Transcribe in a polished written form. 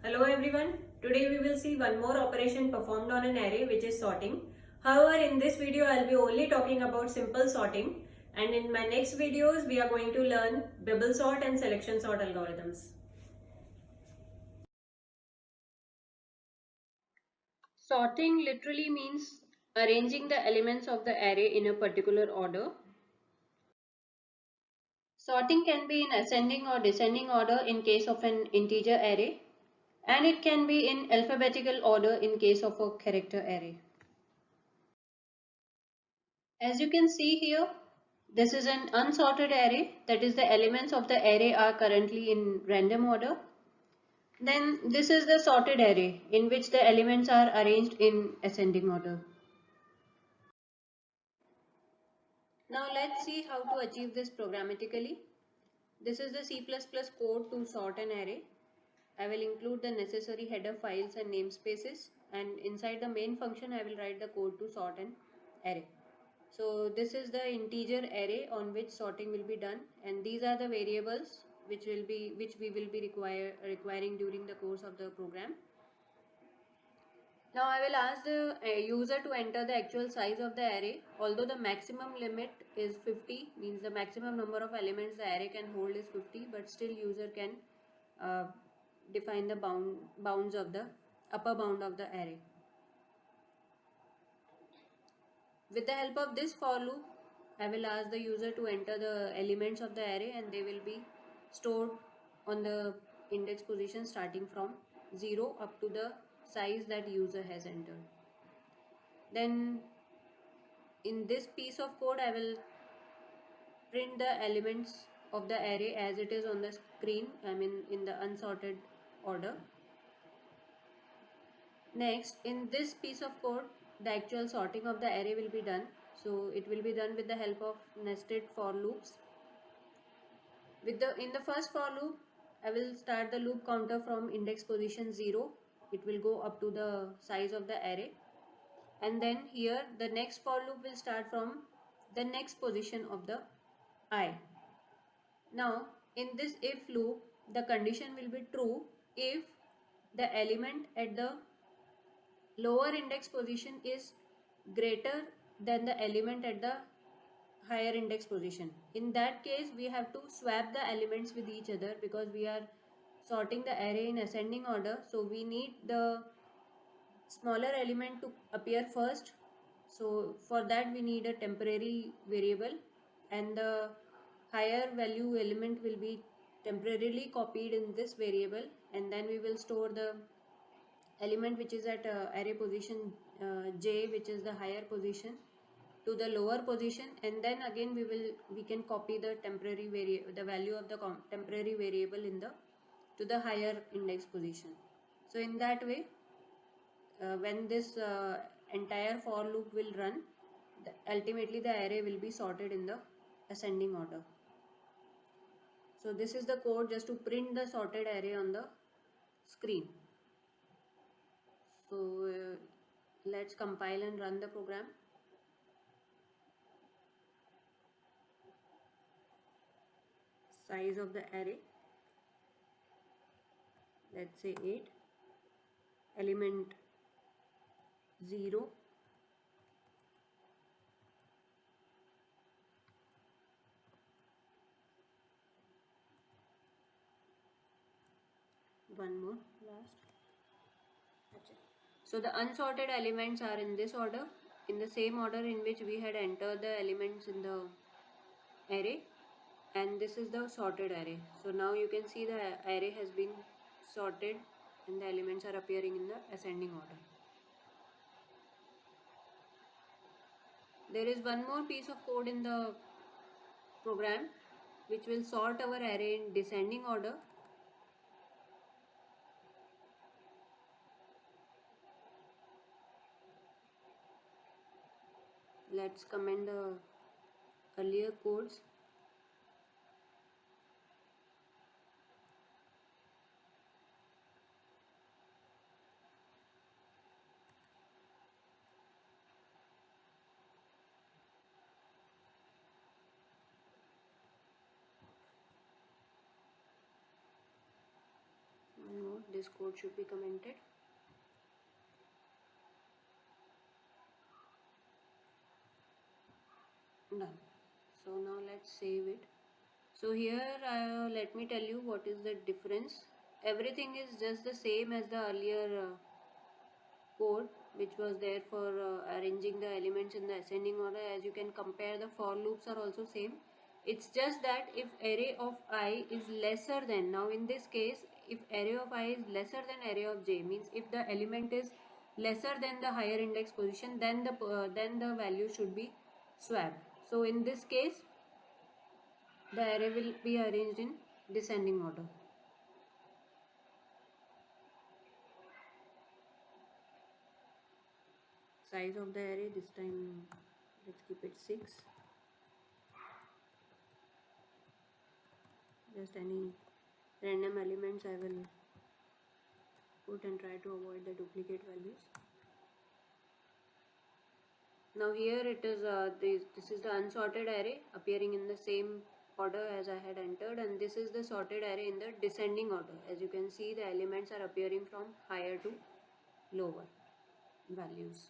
Hello everyone. Today we will see one more operation performed on an array, which is sorting. However, in this video I'll be only talking about simple sorting, and in my next videos we are going to learn bubble sort and selection sort algorithms. Sorting literally means arranging the elements of the array in a particular order. Sorting can be in ascending or descending order in case of an integer array, and it can be in alphabetical order in case of a character array. As you can see here, this is an unsorted array, that is the elements of the array are currently in random order. Then this is the sorted array in which the elements are arranged in ascending order. Now let's see how to achieve this programmatically. This is the C++ code to sort an array. I will include the necessary header files and namespaces, and inside the main function I will write the code to sort an array. So this is the integer array on which sorting will be done, and these are the variables which we will be requiring during the course of the program. Now I will ask the user to enter the actual size of the array. Although the maximum limit is 50, means the maximum number of elements the array can hold is 50, but still user can define the bounds of the upper bound of the array. With the help of this for loop, I will ask the user to enter the elements of the array, and they will be stored on the index position starting from 0 up to the size that user has entered. Then in this piece of code I will print the elements of the array as it is on the screen, I mean in the unsorted order. Next, in this piece of code, the actual sorting of the array will be done. So it will be done with the help of nested for loops. In the first for loop, I will start the loop counter from index position 0. It will go up to the size of the array. And then here the next for loop will start from the next position of the I. Now in this if loop, the condition will be true if the element at the lower index position is greater than the element at the higher index position. In that case, we have to swap the elements with each other because we are sorting the array in ascending order. So we need the smaller element to appear first. So for that we need a temporary variable, and the higher value element will be temporarily copied in this variable, and then we will store the element which is at array position j, which is the higher position, to the lower position, and then again we can copy the the value of the temporary variable in the to the higher index position. So in that way, when this entire for loop will run, ultimately the array will be sorted in the ascending order. So this is the code just to print the sorted array on the screen. So let's compile and run the program. Size of the array, let's say 8, element 0, one more last. So the unsorted elements are in this order, in the same order in which we had entered the elements in the array, and this is the sorted array. So now you can see the array has been sorted and the elements are appearing in the ascending order. There is one more piece of code in the program which will sort our array in descending order. Let's comment the earlier codes. One more. this code should be commented. Done. So now let's save it. So here let me tell you what is the difference. Everything is just the same as the earlier code which was there for arranging the elements in the ascending order. As you can compare, the for loops are also same. It's just that if array of I is lesser than, now in this case, if array of I is lesser than array of j, means if the element is lesser than the higher index position, then the value should be swapped. So in this case, the array will be arranged in descending order. Size of the array this time, let's keep it 6. Just any random elements I will put and try to avoid the duplicate values. Now here it is this is the unsorted array appearing in the same order as I had entered, and this is the sorted array in the descending order. As you can see, the elements are appearing from higher to lower values.